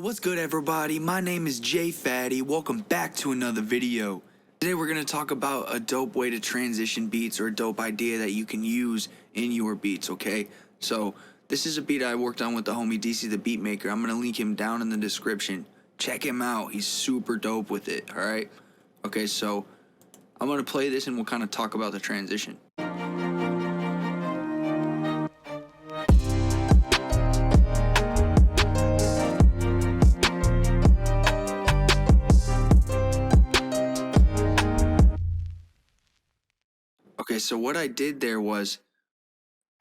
What's good, everybody? My name is Jay Fatty. Welcome back to another video. Today we're going to talk about a dope way to transition beats, or a dope idea that you can use in your beats, okay? So this is a beat I worked on with the homie DC the Beatmaker. I'm going to link him down in the description. Check him out. He's super dope with it, all right? Okay, so I'm going to play this and we'll kind of talk about the transition. Okay, so what I did there was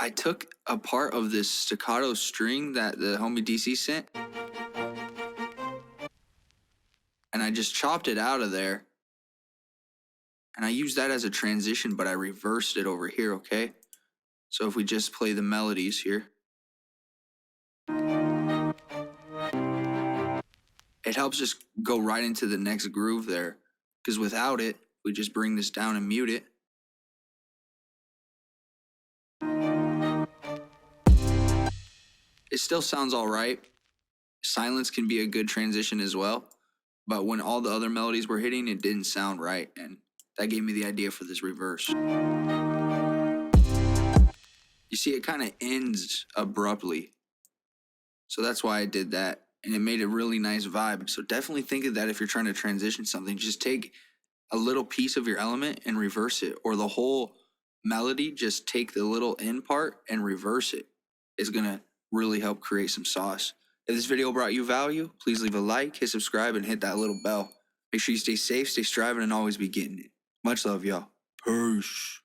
I took a part of this staccato string that the homie DC sent, and I just chopped it out of there, and I used that as a transition, but I reversed it over here, okay? So if we just play the melodies here, it helps just go right into the next groove there, because without it, we just bring this down and mute it. It still sounds all right. Silence can be a good transition as well, but when all the other melodies were hitting, it didn't sound right, and that gave me the idea for this reverse. You see, it kind of ends abruptly, so that's why I did that, and it made a really nice vibe. So definitely think of that if you're trying to transition something. Just take a little piece of your element and reverse it, or the whole melody, just take the little end part and reverse it. It's gonna really help create some sauce. If this video brought you value, please leave a like, hit subscribe, and hit that little bell. Make sure you stay safe, stay striving, and always be getting it. Much love, y'all. Peace.